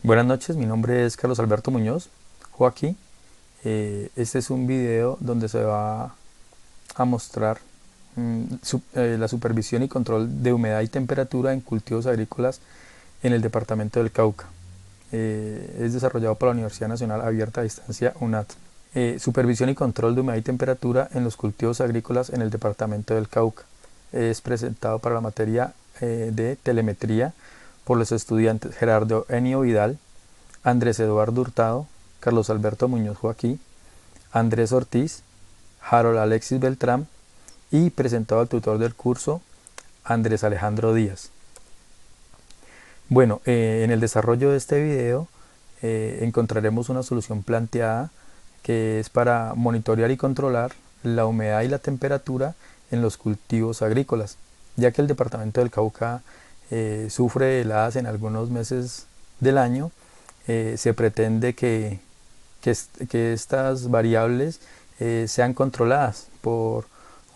Buenas noches, mi nombre es Carlos Alberto Muñoz, Joaquín. Este es un video donde se va a mostrar la supervisión y control de humedad y temperatura en cultivos agrícolas en el departamento del Cauca. Es desarrollado por la Universidad Nacional Abierta a Distancia UNAD. Supervisión y control de humedad y temperatura en los cultivos agrícolas en el departamento del Cauca. Es presentado para la materia de telemetría por los estudiantes Gerardo Enio Vidal, Andrés Eduardo Hurtado, Carlos Alberto Muñoz Joaquín, Andrés Ortiz, Harold Alexis Beltrán y presentado al tutor del curso, Andrés Alejandro Díaz. Bueno, en el desarrollo de este video encontraremos una solución planteada que es para monitorear y controlar la humedad y la temperatura en los cultivos agrícolas, ya que el departamento del Cauca sufre heladas en algunos meses del año. Se pretende que estas variables sean controladas por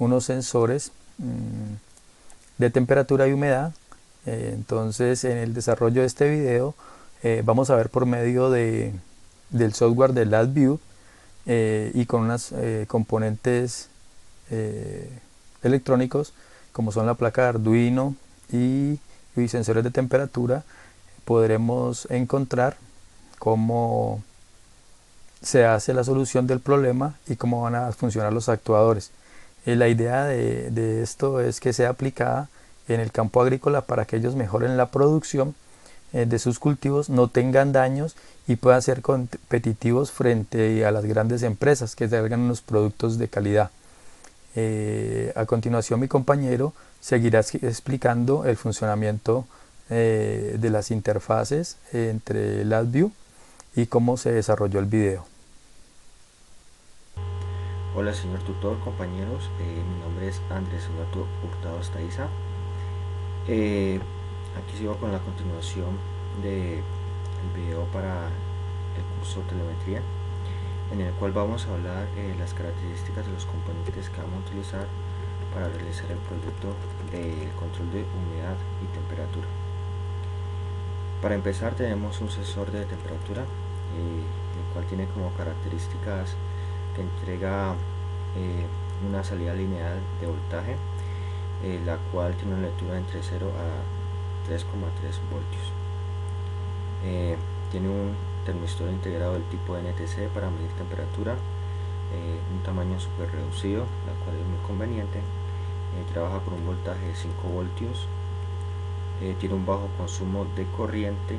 unos sensores de temperatura y humedad. Entonces, en el desarrollo de este video vamos a ver por medio del software de LabVIEW y con unas componentes electrónicos como son la placa de Arduino y sensores de temperatura, podremos encontrar cómo se hace la solución del problema y cómo van a funcionar los actuadores. La idea de esto es que sea aplicada en el campo agrícola para que ellos mejoren la producción de sus cultivos, no tengan daños y puedan ser competitivos frente a las grandes empresas que salgan unos productos de calidad. A continuación mi compañero seguirá explicando el funcionamiento de las interfaces entre LabVIEW y cómo se desarrolló el video. Hola señor tutor, compañeros, mi nombre es Andrés Eduardo Hurtado Astaiza. Aquí sigo con la continuación del video para el curso de telemetría, en el cual vamos a hablar las características de los componentes que vamos a utilizar para realizar el proyecto de control de humedad y temperatura. Para empezar tenemos un sensor de temperatura, el cual tiene como características que entrega una salida lineal de voltaje, la cual tiene una lectura entre 0 a 3,3 voltios. Tiene un termistor integrado del tipo NTC para medir temperatura, un tamaño súper reducido, la cual es muy conveniente. Trabaja con un voltaje de 5 voltios, tiene un bajo consumo de corriente,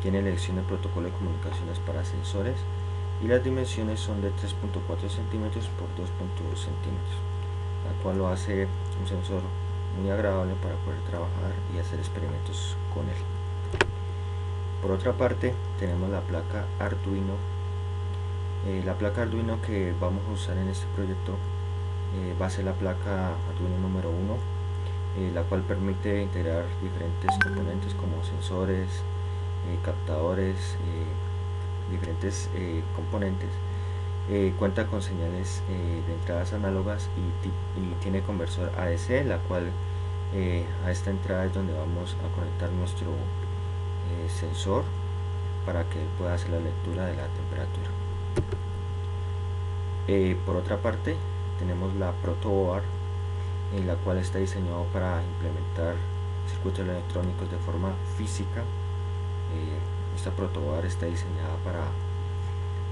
tiene elección de protocolo de comunicaciones para sensores y las dimensiones son de 3.4 centímetros por 2.2 centímetros, la cual lo hace un sensor muy agradable para poder trabajar y hacer experimentos con él. Por otra parte tenemos la placa Arduino. La placa Arduino que vamos a usar en este proyecto va a ser la placa Arduino número 1, la cual permite integrar diferentes componentes como sensores, captadores, diferentes componentes. Cuenta con señales de entradas análogas y tiene conversor ADC, la cual a esta entrada es donde vamos a conectar nuestro sensor para que pueda hacer la lectura de la temperatura. Por otra parte tenemos la protoboard, en la cual está diseñado para implementar circuitos electrónicos de forma física. Esta protoboard está diseñada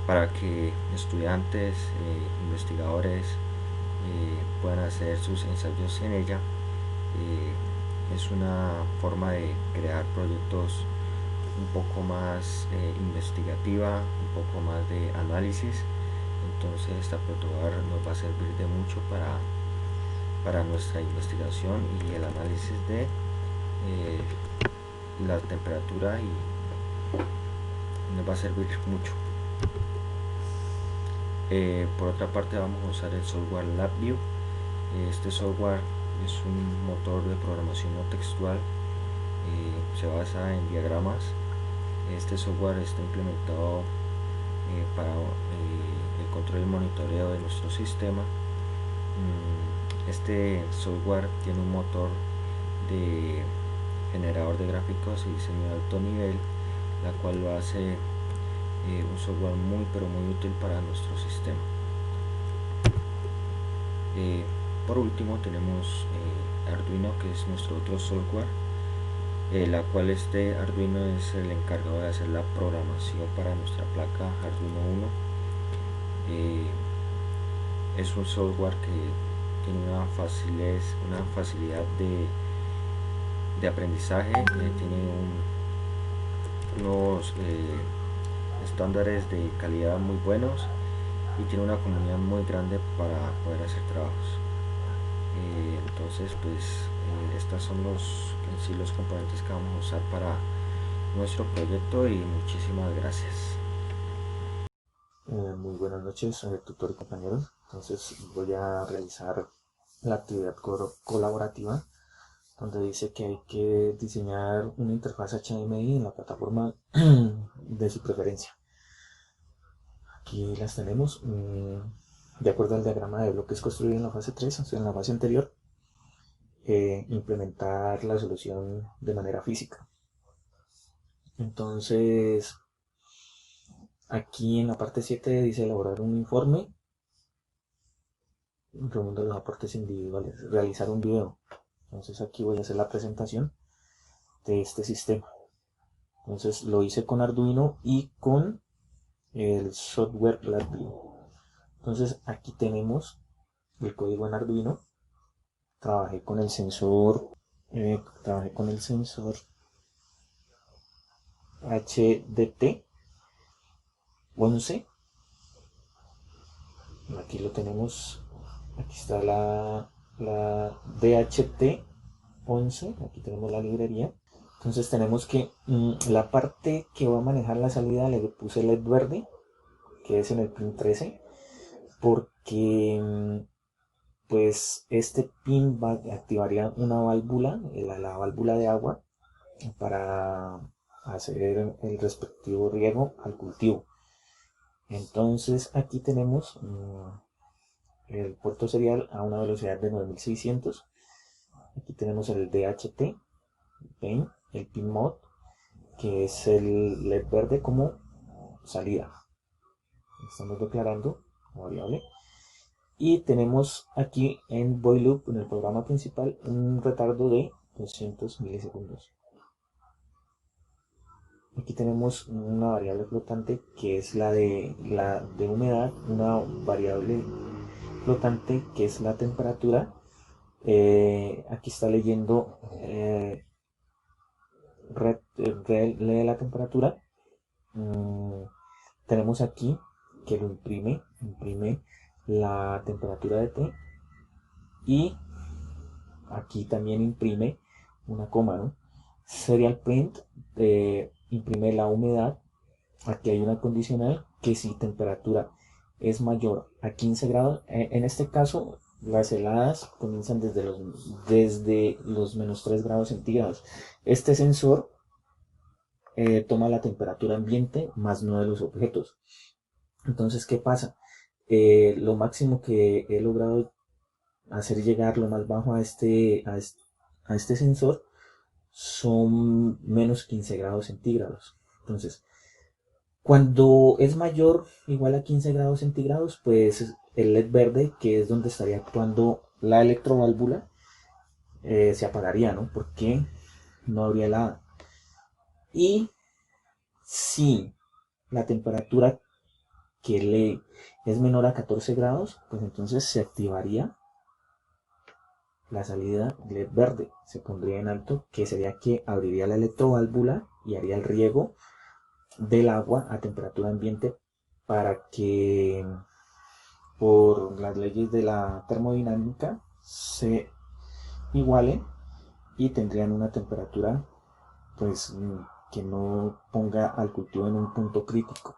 para que estudiantes, investigadores puedan hacer sus ensayos en ella. Es una forma de crear proyectos un poco más investigativa, un poco más de análisis. Entonces esta protoboard nos va a servir de mucho para nuestra investigación y el análisis de la temperatura, y nos va a servir mucho. Por otra parte vamos a usar el software LabVIEW. Este software es un motor de programación no textual, se basa en diagramas. Este software está implementado para el control y monitoreo de nuestro sistema. Este software tiene un motor de generador de gráficos y diseño de alto nivel, la cual lo hace un software muy útil para nuestro sistema. Por último tenemos Arduino, que es nuestro otro software, la cual este Arduino es el encargado de hacer la programación para nuestra placa Arduino 1. Es un software que tiene una facilidad de aprendizaje, tiene unos estándares de calidad muy buenos y tiene una comunidad muy grande para poder hacer trabajos. Entonces pues estos son los componentes que vamos a usar para nuestro proyecto, y muchísimas gracias. Muy buenas noches, tutor y compañeros. Entonces voy a realizar la actividad colaborativa, donde dice que hay que diseñar una interfaz HDMI en la plataforma de su preferencia. Aquí las tenemos. De acuerdo al diagrama de bloques construido en la fase 3, o sea, en la fase anterior, implementar la solución de manera física. Entonces, aquí en la parte 7 dice elaborar un informe reuniendo los aportes individuales, realizar un video. Entonces aquí voy a hacer la presentación de este sistema. Entonces lo hice con Arduino y con el software Raspberry. Entonces aquí tenemos el código en Arduino. Trabajé con el sensor HDT 11. Aquí lo tenemos. Aquí está la DHT 11. Aquí tenemos la librería. Entonces tenemos que la parte que va a manejar la salida le puse LED verde, que es en el pin 13, porque pues este pin activaría una válvula, la válvula de agua, para hacer el respectivo riego al cultivo. Entonces aquí tenemos el puerto serial a una velocidad de 9600. Aquí tenemos el DHT, el pin mod, que es el LED verde como salida. Estamos declarando como variable. Y tenemos aquí en Void Loop, en el programa principal, un retardo de 200 milisegundos. Aquí tenemos una variable flotante que es la de humedad, una variable flotante que es la temperatura. Aquí está leyendo, lee la temperatura. Tenemos aquí que lo imprime la temperatura de T, y aquí también imprime una coma, ¿no? Serial print imprime la humedad. Aquí hay una condicional que si temperatura es mayor a 15 grados, en este caso las heladas comienzan desde los menos 3 grados centígrados. Este sensor toma la temperatura ambiente más no de los objetos. Entonces, ¿qué pasa? Lo máximo que he logrado hacer llegar lo más bajo a este sensor son menos 15 grados centígrados. Entonces, cuando es mayor o igual a 15 grados centígrados, pues el LED verde, que es donde estaría actuando la electroválvula, se apagaría, ¿no? Porque no habría helada. Y si la temperatura que lee es menor a 14 grados, pues entonces se activaría la salida LED verde, se pondría en alto, que sería que abriría la electroválvula y haría el riego del agua a temperatura ambiente, para que por las leyes de la termodinámica se igualen y tendrían una temperatura pues que no ponga al cultivo en un punto crítico.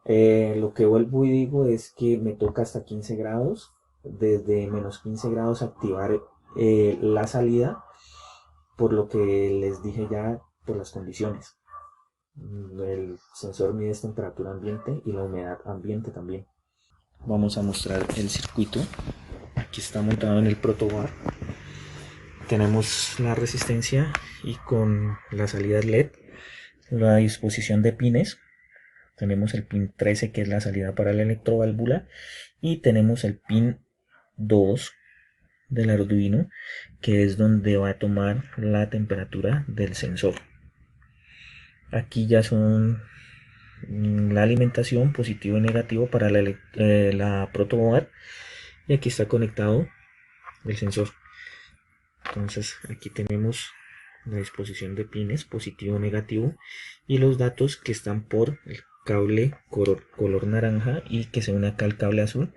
Lo que vuelvo y digo es que me toca hasta 15 grados, desde menos 15 grados activar la salida, por lo que les dije ya, por las condiciones. El sensor mide temperatura ambiente y la humedad ambiente también. Vamos a mostrar el circuito. Aquí está montado en el protoboard. tenemos la resistencia y con la salida LED, la disposición de pines. Tenemos el pin 13 que es la salida para la electroválvula y tenemos el pin 2 del Arduino que es donde va a tomar la temperatura del sensor. Aquí ya son la alimentación positivo y negativo para la protoboard y aquí está conectado el sensor. Entonces aquí tenemos la disposición de pines positivo y negativo y los datos que están por el cable color naranja y que se une acá al cable azul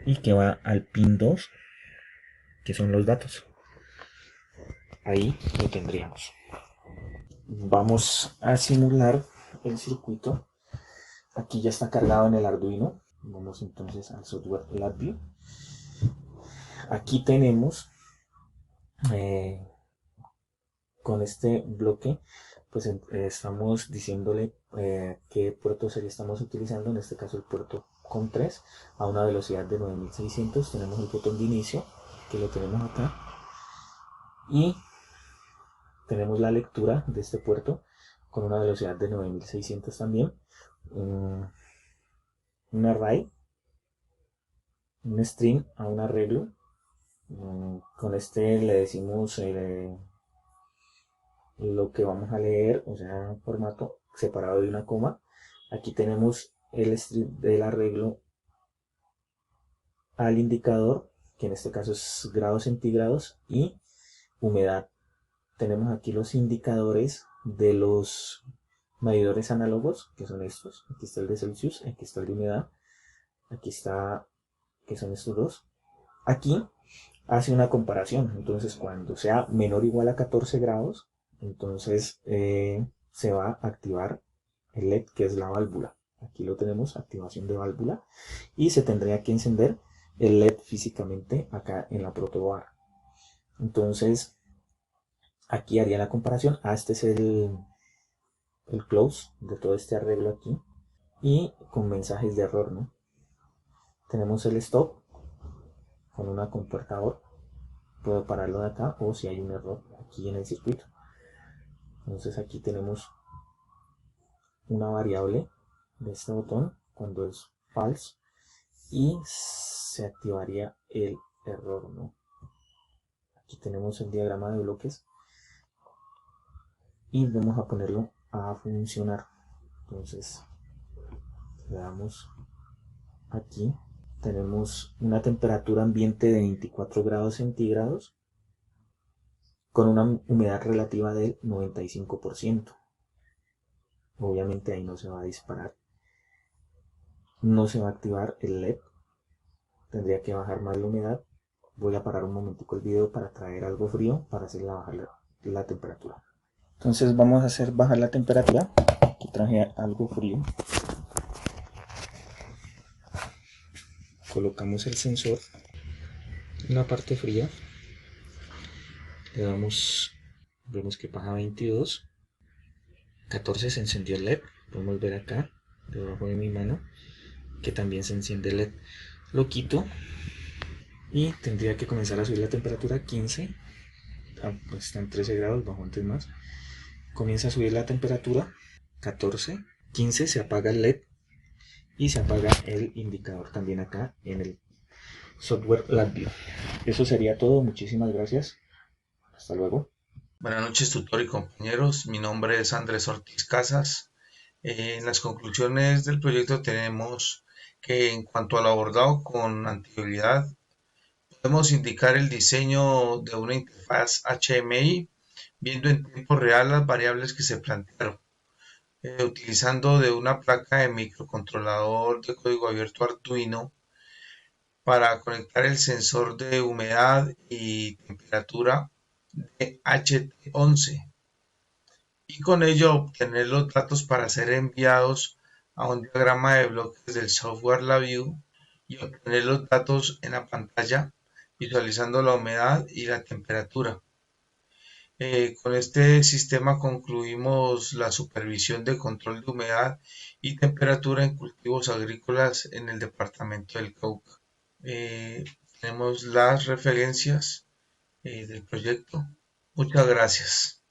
y que va al pin 2 que son los datos. Ahí lo tendríamos. Vamos a simular el circuito. Aquí ya está cargado en el Arduino. Vamos entonces al software LabVIEW. Aquí tenemos con este bloque pues estamos diciéndole qué puerto serie estamos utilizando, en este caso el puerto COM3 a una velocidad de 9600. Tenemos el botón de inicio que lo tenemos acá y tenemos la lectura de este puerto con una velocidad de 9600 también, un array, un string a un arreglo. Con este le decimos lo que vamos a leer, o sea, formato separado de una coma. Aquí tenemos el string del arreglo al indicador, que en este caso es grados centígrados, y humedad. Tenemos aquí los indicadores de los medidores análogos, que son estos. Aquí está el de Celsius, aquí está el de humedad, aquí está, que son estos dos. Aquí hace una comparación, entonces cuando sea menor o igual a 14 grados, entonces se va a activar el LED, que es la válvula. Aquí lo tenemos, activación de válvula, y se tendría que encender el LED físicamente acá en la protoboard. Entonces aquí haría la comparación. Este es el close de todo este arreglo aquí, y con mensajes de error, ¿no? Tenemos el stop con una comportador, puedo pararlo de acá, o si hay un error aquí en el circuito. Entonces aquí tenemos una variable de este botón cuando es false y se activaría el error, ¿no? Aquí tenemos el diagrama de bloques y vamos a ponerlo a funcionar. Entonces le damos aquí, tenemos una temperatura ambiente de 24 grados centígrados con una humedad relativa del 95%. Obviamente ahí no se va a disparar, no se va a activar el LED, tendría que bajar más la humedad. Voy a parar un momentico el video para traer algo frío para hacer bajar la temperatura. Entonces vamos a hacer bajar la temperatura. Aquí traje algo frío. Colocamos el sensor en la parte fría, le damos, vemos que baja 22, 14 se encendió el LED, podemos ver acá debajo de mi mano que también se enciende el LED. Lo quito y tendría que comenzar a subir la temperatura a 15, pues está en 13 grados, bajo antes más. Comienza a subir la temperatura, 14, 15 se apaga el LED y se apaga el indicador también acá en el software LabVIEW. Eso sería todo, muchísimas gracias, hasta luego. Buenas noches, tutor y compañeros. Mi nombre es Andrés Ortiz Casas. En las conclusiones del proyecto tenemos que en cuanto al abordado con anterioridad, podemos indicar el diseño de una interfaz HMI, viendo en tiempo real las variables que se plantearon, utilizando de una placa de microcontrolador de código abierto Arduino para conectar el sensor de humedad y temperatura de HT11 y con ello obtener los datos para ser enviados a un diagrama de bloques del software LabVIEW y obtener los datos en la pantalla visualizando la humedad y la temperatura. Con este sistema concluimos la supervisión de control de humedad y temperatura en cultivos agrícolas en el departamento del Cauca. Tenemos las referencias del proyecto. Muchas gracias.